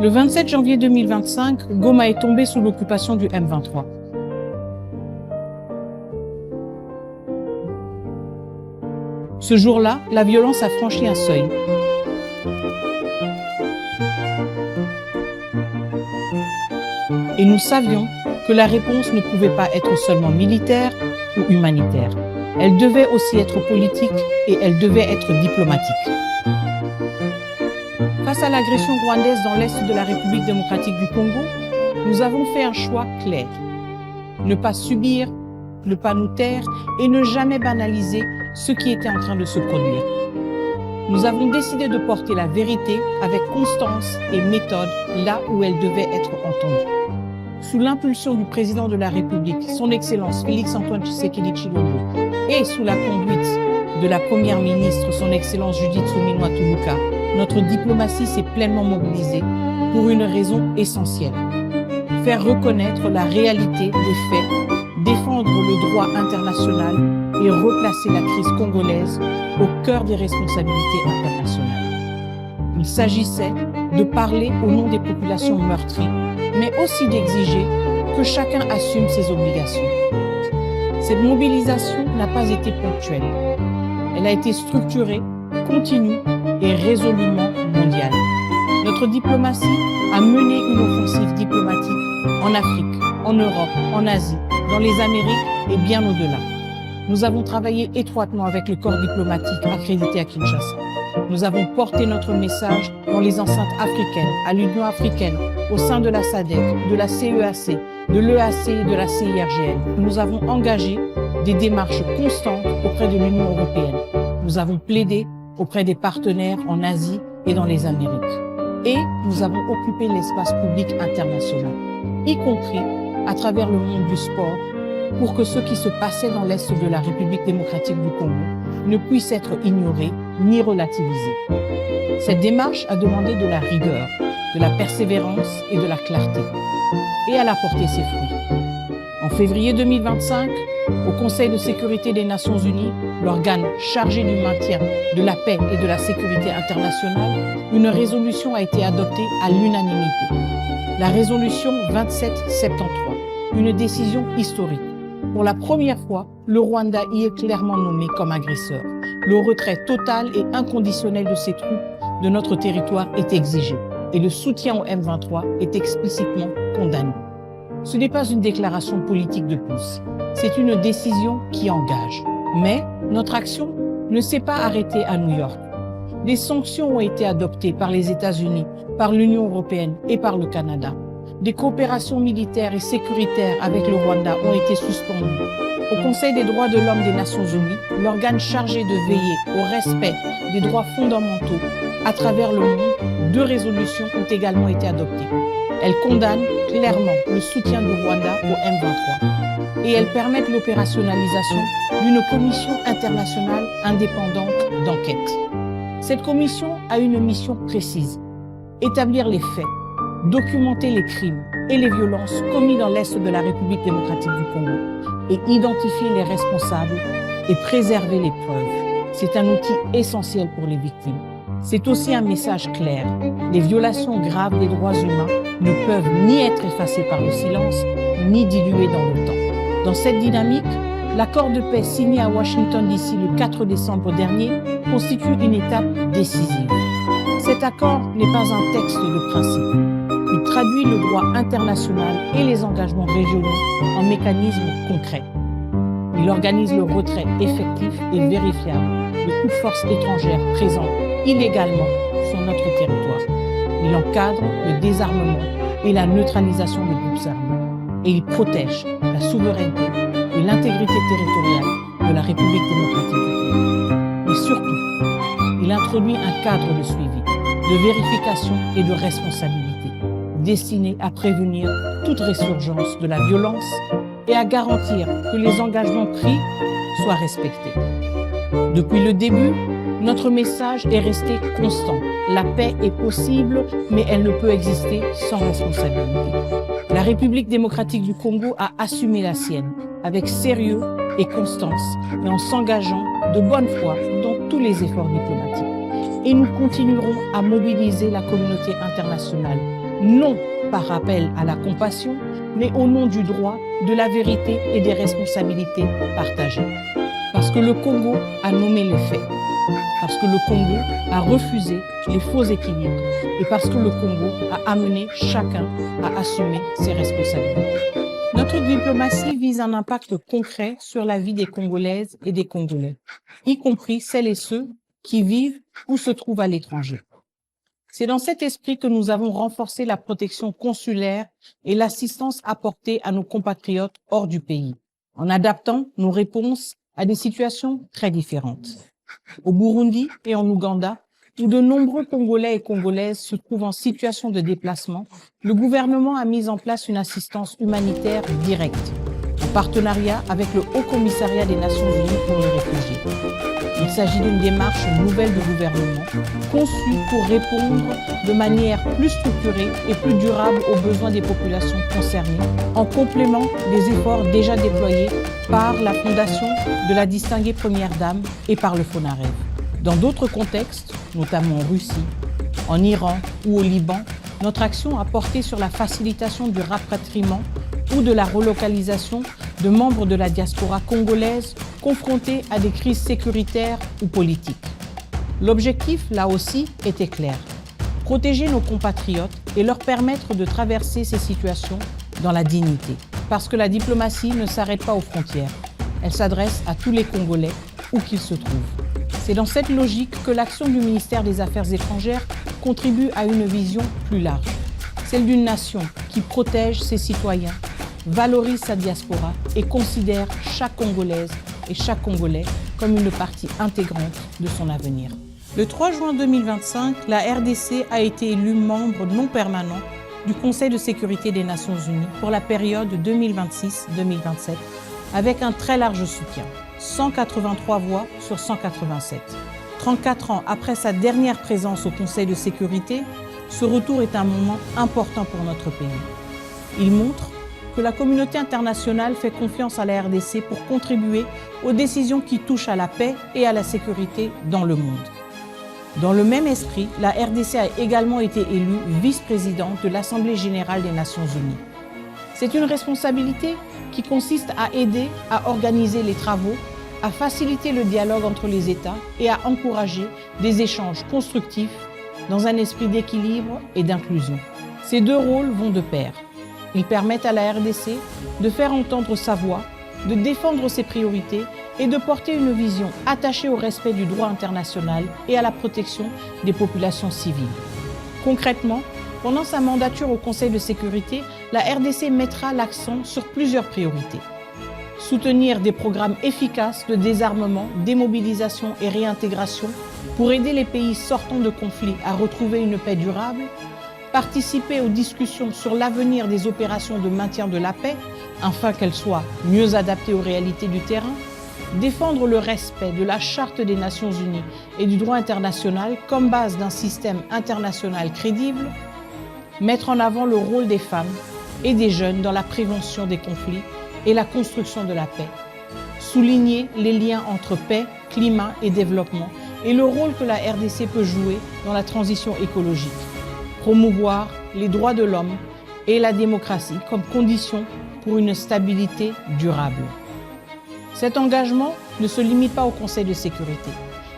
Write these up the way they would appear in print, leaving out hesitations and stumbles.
Le 27 janvier 2025, Goma est tombé sous l'occupation du M23. Ce jour-là, la violence a franchi un seuil. Et nous savions que la réponse ne pouvait pas être seulement militaire ou humanitaire. Elle devait aussi être politique et elle devait être diplomatique. Face à l'agression rwandaise dans l'est de la République démocratique du Congo, nous avons fait un choix clair. Ne pas subir, ne pas nous taire et ne jamais banaliser ce qui était en train de se produire. Nous avons décidé de porter la vérité avec constance et méthode là où elle devait être entendue. Sous l'impulsion du président de la République, son Excellence Félix-Antoine Tshisekedi Tshilombo, et sous la conduite de la Première ministre, son Excellence Judith Suminwa Tuluka, notre diplomatie s'est pleinement mobilisée pour une raison essentielle. Faire reconnaître la réalité des faits, défendre le droit international et replacer la crise congolaise au cœur des responsabilités internationales. Il s'agissait de parler au nom des populations meurtries, mais aussi d'exiger que chacun assume ses obligations. Cette mobilisation n'a pas été ponctuelle. Elle a été structurée, continue et résolument mondiale. Notre diplomatie a mené une offensive diplomatique en Afrique, en Europe, en Asie, dans les Amériques et bien au-delà. Nous avons travaillé étroitement avec le corps diplomatique accrédité à Kinshasa. Nous avons porté notre message dans les enceintes africaines, à l'Union africaine, au sein de la SADC, de la CEAC, de l'EAC et de la CIRGL. Nous avons engagé des démarches constantes auprès de l'Union européenne. Nous avons plaidé auprès des partenaires en Asie et dans les Amériques. Et nous avons occupé l'espace public international, y compris à travers le monde du sport, pour que ce qui se passait dans l'Est de la République démocratique du Congo ne puisse être ignoré ni relativisé. Cette démarche a demandé de la rigueur, de la persévérance et de la clarté. Et elle a porté ses fruits. En février 2025, au Conseil de sécurité des Nations Unies, l'organe chargé du maintien de la paix et de la sécurité internationale, une résolution a été adoptée à l'unanimité. La résolution 2773, une décision historique. Pour la première fois, le Rwanda y est clairement nommé comme agresseur. Le retrait total et inconditionnel de ses troupes de notre territoire est exigé et le soutien au M23 est explicitement condamné. Ce n'est pas une déclaration politique de plus, c'est une décision qui engage. Mais notre action ne s'est pas arrêtée à New York. Des sanctions ont été adoptées par les États-Unis, par l'Union européenne et par le Canada. Des coopérations militaires et sécuritaires avec le Rwanda ont été suspendues. Au Conseil des droits de l'homme des Nations Unies, l'organe chargé de veiller au respect des droits fondamentaux à travers le monde, 2 résolutions ont également été adoptées. Elles condamnent clairement le soutien du Rwanda au M23 et elles permettent l'opérationnalisation d'une commission internationale indépendante d'enquête. Cette commission a une mission précise, établir les faits, documenter les crimes et les violences commis dans l'Est de la République démocratique du Congo et identifier les responsables et préserver les preuves. C'est un outil essentiel pour les victimes. C'est aussi un message clair. Les violations graves des droits humains ne peuvent ni être effacées par le silence, ni diluées dans le temps. Dans cette dynamique, l'accord de paix signé à Washington DC le 4 décembre dernier constitue une étape décisive. Cet accord n'est pas un texte de principe. Il traduit le droit international et les engagements régionaux en mécanismes concrets. Il organise le retrait effectif et vérifiable de toute force étrangère présente illégalement sur notre territoire. Il encadre le désarmement et la neutralisation des groupes armés. Et il protège la souveraineté et l'intégrité territoriale de la République démocratique du Congo. Mais surtout, il introduit un cadre de suivi, de vérification et de responsabilité, destiné à prévenir toute résurgence de la violence et à garantir que les engagements pris soient respectés. Depuis le début, notre message est resté constant. La paix est possible, mais elle ne peut exister sans responsabilité. La République démocratique du Congo a assumé la sienne, avec sérieux et constance, mais en s'engageant de bonne foi dans tous les efforts diplomatiques. Et nous continuerons à mobiliser la communauté internationale non par appel à la compassion, mais au nom du droit, de la vérité et des responsabilités partagées. Parce que le Congo a nommé les faits, parce que le Congo a refusé les faux équilibres et parce que le Congo a amené chacun à assumer ses responsabilités. Notre diplomatie vise un impact concret sur la vie des Congolaises et des Congolais, y compris celles et ceux qui vivent ou se trouvent à l'étranger. C'est dans cet esprit que nous avons renforcé la protection consulaire et l'assistance apportée à nos compatriotes hors du pays, en adaptant nos réponses à des situations très différentes. Au Burundi et en Ouganda, où de nombreux Congolais et Congolaises se trouvent en situation de déplacement, le gouvernement a mis en place une assistance humanitaire directe, en partenariat avec le Haut Commissariat des Nations Unies pour les réfugiés. Il s'agit d'une démarche nouvelle du gouvernement, conçue pour répondre de manière plus structurée et plus durable aux besoins des populations concernées, en complément des efforts déjà déployés par la Fondation de la distinguée Première Dame et par le FONAREV. Dans d'autres contextes, notamment en Russie, en Iran ou au Liban, notre action a porté sur la facilitation du rapatriement ou de la relocalisation de membres de la diaspora congolaise confrontés à des crises sécuritaires ou politiques. L'objectif, là aussi, était clair: protéger nos compatriotes et leur permettre de traverser ces situations dans la dignité. Parce que la diplomatie ne s'arrête pas aux frontières. Elle s'adresse à tous les Congolais, où qu'ils se trouvent. C'est dans cette logique que l'action du ministère des Affaires étrangères contribue à une vision plus large, celle d'une nation qui protège ses citoyens, valorise sa diaspora et considère chaque Congolaise et chaque Congolais comme une partie intégrante de son avenir. Le 3 juin 2025, la RDC a été élue membre non permanent du Conseil de sécurité des Nations Unies pour la période 2026-2027, avec un très large soutien, 183 voix sur 187. 34 ans après sa dernière présence au Conseil de sécurité, ce retour est un moment important pour notre pays. Il montre que la communauté internationale fait confiance à la RDC pour contribuer aux décisions qui touchent à la paix et à la sécurité dans le monde. Dans le même esprit, la RDC a également été élue vice-présidente de l'Assemblée générale des Nations unies. C'est une responsabilité qui consiste à aider à organiser les travaux, à faciliter le dialogue entre les États et à encourager des échanges constructifs dans un esprit d'équilibre et d'inclusion. Ces deux rôles vont de pair. Ils permettent à la RDC de faire entendre sa voix, de défendre ses priorités et de porter une vision attachée au respect du droit international et à la protection des populations civiles. Concrètement, pendant sa mandature au Conseil de sécurité, la RDC mettra l'accent sur plusieurs priorités. Soutenir des programmes efficaces de désarmement, démobilisation et réintégration pour aider les pays sortant de conflits à retrouver une paix durable, participer aux discussions sur l'avenir des opérations de maintien de la paix, afin qu'elles soient mieux adaptées aux réalités du terrain, défendre le respect de la Charte des Nations Unies et du droit international comme base d'un système international crédible, mettre en avant le rôle des femmes et des jeunes dans la prévention des conflits et la construction de la paix, souligner les liens entre paix, climat et développement et le rôle que la RDC peut jouer dans la transition écologique, promouvoir les droits de l'homme et la démocratie comme condition pour une stabilité durable. Cet engagement ne se limite pas au Conseil de sécurité.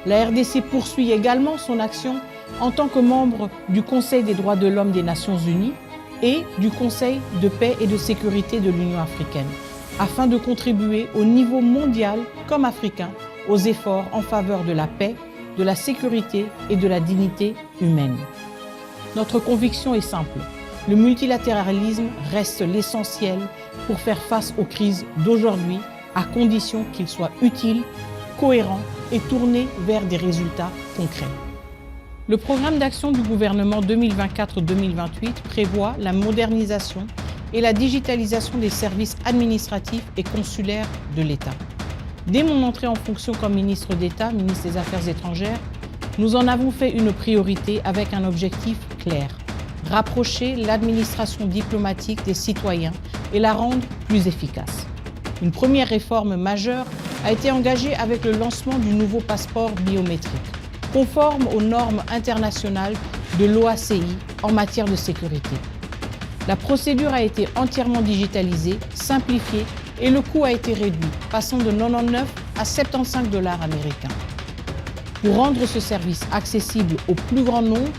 La RDC poursuit également son action en tant que membre du Conseil des droits de l'homme des Nations Unies et du Conseil de paix et de sécurité de l'Union africaine, afin de contribuer au niveau mondial comme africain aux efforts en faveur de la paix, de la sécurité et de la dignité humaine. Notre conviction est simple. Le multilatéralisme reste l'essentiel pour faire face aux crises d'aujourd'hui, à condition qu'il soit utile, cohérent et tourné vers des résultats concrets. Le programme d'action du gouvernement 2024-2028 prévoit la modernisation et la digitalisation des services administratifs et consulaires de l'État. Dès mon entrée en fonction comme ministre d'État, ministre des Affaires étrangères, nous en avons fait une priorité avec un objectif clair: rapprocher l'administration diplomatique des citoyens et la rendre plus efficace. Une première réforme majeure a été engagée avec le lancement du nouveau passeport biométrique, conforme aux normes internationales de l'OACI en matière de sécurité. La procédure a été entièrement digitalisée, simplifiée et le coût a été réduit, passant de 99 à 75 $ américains. Pour rendre ce service accessible au plus grand nombre,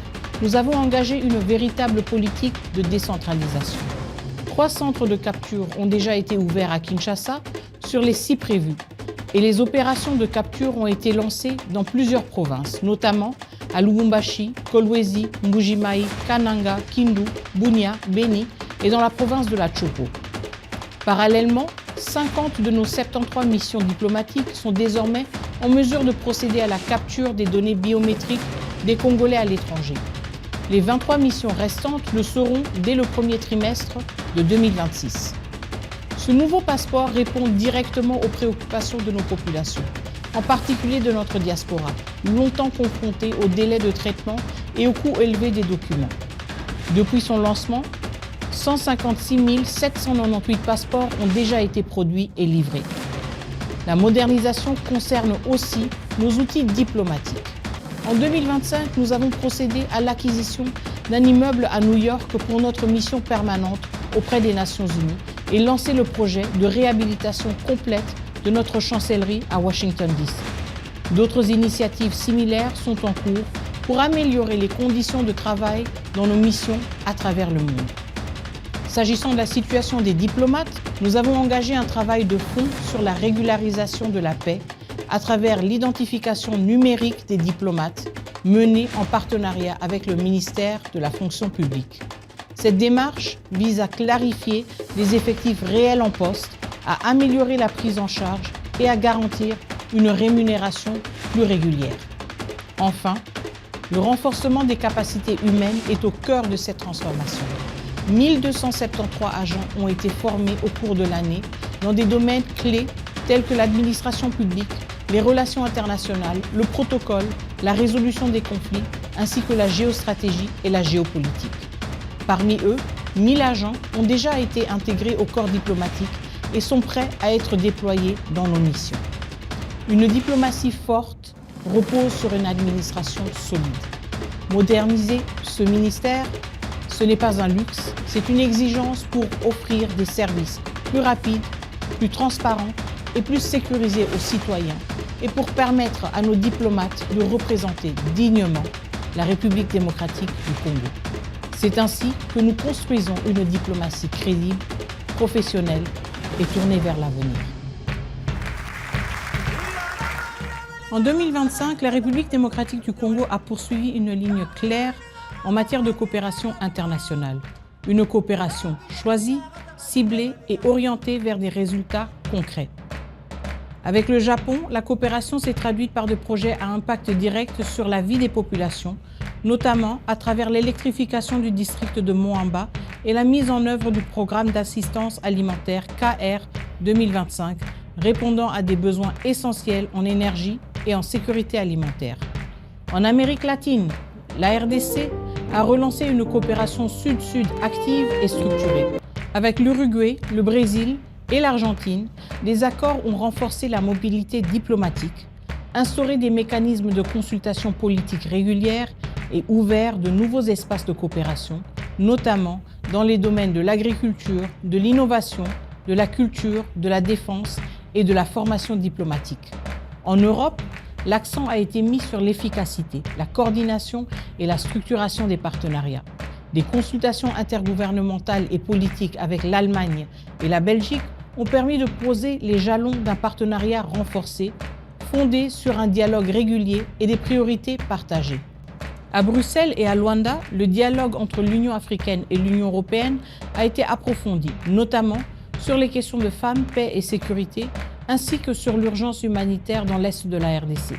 nous avons engagé une véritable politique de décentralisation. 3 centres de capture ont déjà été ouverts à Kinshasa sur les 6 prévus et les opérations de capture ont été lancées dans plusieurs provinces, notamment à Lubumbashi, Kolwezi, Mbuji-Mayi, Kananga, Kindu, Bunia, Beni et dans la province de la Chopo. Parallèlement, 50 de nos 73 missions diplomatiques sont désormais en mesure de procéder à la capture des données biométriques des Congolais à l'étranger. Les 23 missions restantes le seront dès le premier trimestre de 2026. Ce nouveau passeport répond directement aux préoccupations de nos populations, en particulier de notre diaspora, longtemps confrontée aux délais de traitement et au coût élevé des documents. Depuis son lancement, 156 798 passeports ont déjà été produits et livrés. La modernisation concerne aussi nos outils diplomatiques. En 2025, nous avons procédé à l'acquisition d'un immeuble à New York pour notre mission permanente auprès des Nations Unies et lancé le projet de réhabilitation complète de notre chancellerie à Washington, D.C. D'autres initiatives similaires sont en cours pour améliorer les conditions de travail dans nos missions à travers le monde. S'agissant de la situation des diplomates, nous avons engagé un travail de fond sur la régularisation de la paix à travers l'identification numérique des diplomates menée en partenariat avec le ministère de la fonction publique. Cette démarche vise à clarifier les effectifs réels en poste, à améliorer la prise en charge et à garantir une rémunération plus régulière. Enfin, le renforcement des capacités humaines est au cœur de cette transformation. 1273 agents ont été formés au cours de l'année dans des domaines clés tels que l'administration publique, les relations internationales, le protocole, la résolution des conflits, ainsi que la géostratégie et la géopolitique. Parmi eux, 1000 agents ont déjà été intégrés au corps diplomatique et sont prêts à être déployés dans nos missions. Une diplomatie forte repose sur une administration solide. Moderniser ce ministère, ce n'est pas un luxe, c'est une exigence pour offrir des services plus rapides, plus transparents et plus sécurisés aux citoyens et pour permettre à nos diplomates de représenter dignement la République démocratique du Congo. C'est ainsi que nous construisons une diplomatie crédible, professionnelle et tournée vers l'avenir. En 2025, la République démocratique du Congo a poursuivi une ligne claire en matière de coopération internationale. Une coopération choisie, ciblée et orientée vers des résultats concrets. Avec le Japon, la coopération s'est traduite par des projets à impact direct sur la vie des populations, notamment à travers l'électrification du district de Moamba et la mise en œuvre du programme d'assistance alimentaire KR 2025, répondant à des besoins essentiels en énergie et en sécurité alimentaire. En Amérique latine, la RDC a relancé une coopération sud-sud active et structurée. Avec l'Uruguay, le Brésil et l'Argentine, des accords ont renforcé la mobilité diplomatique, instauré des mécanismes de consultation politique régulière et ouvert de nouveaux espaces de coopération, notamment dans les domaines de l'agriculture, de l'innovation, de la culture, de la défense et de la formation diplomatique. En Europe, l'accent a été mis sur l'efficacité, la coordination et la structuration des partenariats. Des consultations intergouvernementales et politiques avec l'Allemagne et la Belgique ont permis de poser les jalons d'un partenariat renforcé, fondé sur un dialogue régulier et des priorités partagées. À Bruxelles et à Luanda, le dialogue entre l'Union africaine et l'Union européenne a été approfondi, notamment sur les questions de femmes, paix et sécurité, ainsi que sur l'urgence humanitaire dans l'est de la RDC.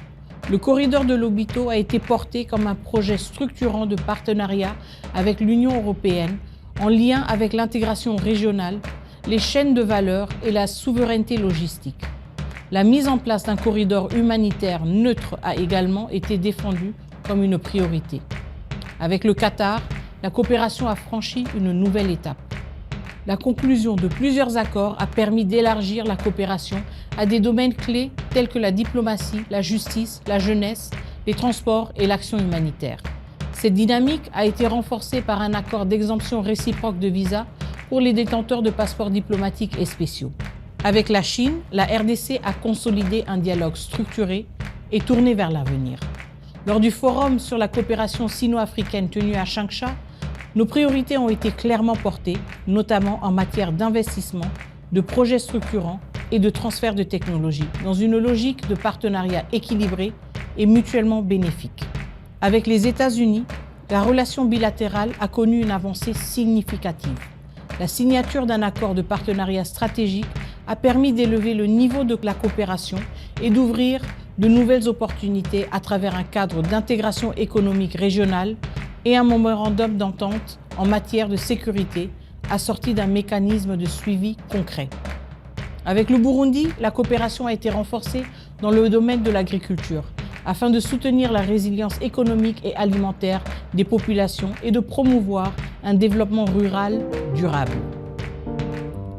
Le corridor de Lobito a été porté comme un projet structurant de partenariat avec l'Union européenne, en lien avec l'intégration régionale, les chaînes de valeur et la souveraineté logistique. La mise en place d'un corridor humanitaire neutre a également été défendue comme une priorité. Avec le Qatar, la coopération a franchi une nouvelle étape. La conclusion de plusieurs accords a permis d'élargir la coopération à des domaines clés tels que la diplomatie, la justice, la jeunesse, les transports et l'action humanitaire. Cette dynamique a été renforcée par un accord d'exemption réciproque de visa pour les détenteurs de passeports diplomatiques et spéciaux. Avec la Chine, la RDC a consolidé un dialogue structuré et tourné vers l'avenir. Lors du forum sur la coopération sino-africaine tenu à Changsha, nos priorités ont été clairement portées, notamment en matière d'investissement, de projets structurants et de transfert de technologies, dans une logique de partenariat équilibré et mutuellement bénéfique. Avec les États-Unis, la relation bilatérale a connu une avancée significative. La signature d'un accord de partenariat stratégique a permis d'élever le niveau de la coopération et d'ouvrir de nouvelles opportunités à travers un cadre d'intégration économique régionale et un mémorandum d'entente en matière de sécurité assorti d'un mécanisme de suivi concret. Avec le Burundi, la coopération a été renforcée dans le domaine de l'agriculture afin de soutenir la résilience économique et alimentaire des populations et de promouvoir un développement rural durable.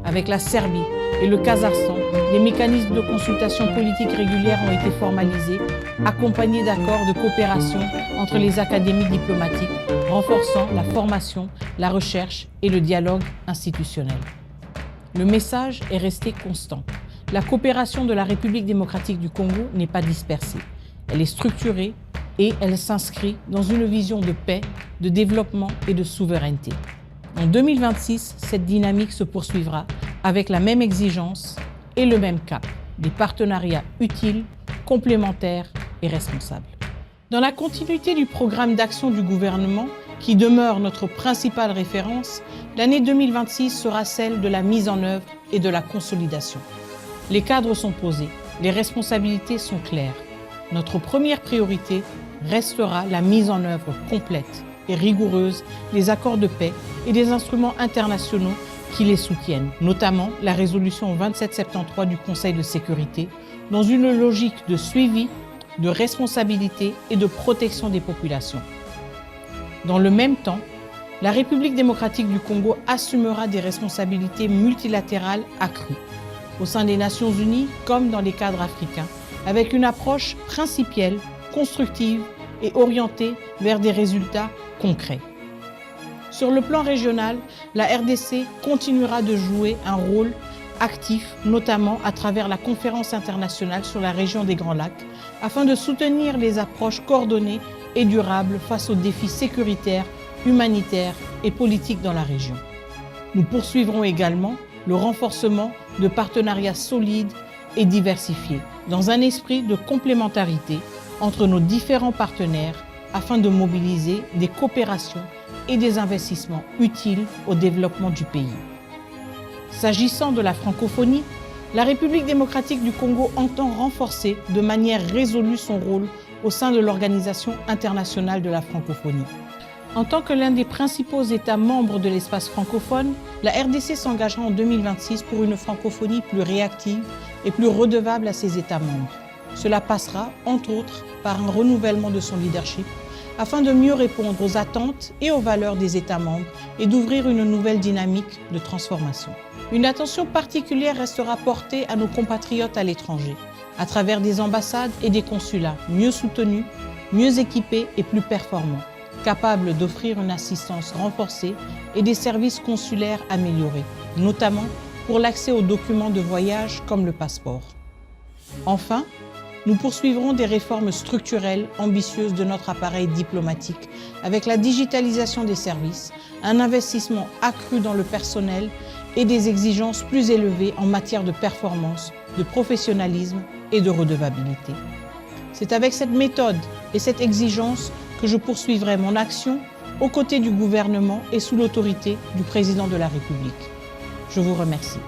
Avec la Serbie et le Kazakhstan, des mécanismes de consultation politique régulière ont été formalisés, accompagnés d'accords de coopération entre les académies diplomatiques, renforçant la formation, la recherche et le dialogue institutionnel. Le message est resté constant. La coopération de la République démocratique du Congo n'est pas dispersée. Elle est structurée et elle s'inscrit dans une vision de paix, de développement et de souveraineté. En 2026, cette dynamique se poursuivra avec la même exigence et le même cap, des partenariats utiles, complémentaires et responsables. Dans la continuité du programme d'action du gouvernement, qui demeure notre principale référence, l'année 2026 sera celle de la mise en œuvre et de la consolidation. Les cadres sont posés, les responsabilités sont claires. Notre première priorité restera la mise en œuvre complète et rigoureuse des accords de paix et des instruments internationaux qui les soutiennent, notamment la résolution 2773 du Conseil de sécurité, dans une logique de suivi, de responsabilité et de protection des populations. Dans le même temps, la République démocratique du Congo assumera des responsabilités multilatérales accrues, au sein des Nations Unies comme dans les cadres africains, avec une approche principielle, constructive et orientée vers des résultats concrets. Sur le plan régional, la RDC continuera de jouer un rôle actif, notamment à travers la conférence internationale sur la région des Grands Lacs, afin de soutenir les approches coordonnées et durables face aux défis sécuritaires, humanitaires et politiques dans la région. Nous poursuivrons également le renforcement de partenariats solides et diversifiés, dans un esprit de complémentarité entre nos différents partenaires afin de mobiliser des coopérations et des investissements utiles au développement du pays. S'agissant de la francophonie, la République démocratique du Congo entend renforcer de manière résolue son rôle au sein de l'Organisation internationale de la francophonie. En tant que l'un des principaux États membres de l'espace francophone, la RDC s'engagera en 2026 pour une francophonie plus réactive et plus redevable à ses États membres. Cela passera, entre autres, par un renouvellement de son leadership, afin de mieux répondre aux attentes et aux valeurs des États membres et d'ouvrir une nouvelle dynamique de transformation. Une attention particulière restera portée à nos compatriotes à l'étranger, à travers des ambassades et des consulats mieux soutenus, mieux équipés et plus performants, capables d'offrir une assistance renforcée et des services consulaires améliorés, notamment pour l'accès aux documents de voyage comme le passeport. Enfin, nous poursuivrons des réformes structurelles ambitieuses de notre appareil diplomatique avec la digitalisation des services, un investissement accru dans le personnel et des exigences plus élevées en matière de performance, de professionnalisme et de redevabilité. C'est avec cette méthode et cette exigence que je poursuivrai mon action aux côtés du gouvernement et sous l'autorité du président de la République. Je vous remercie.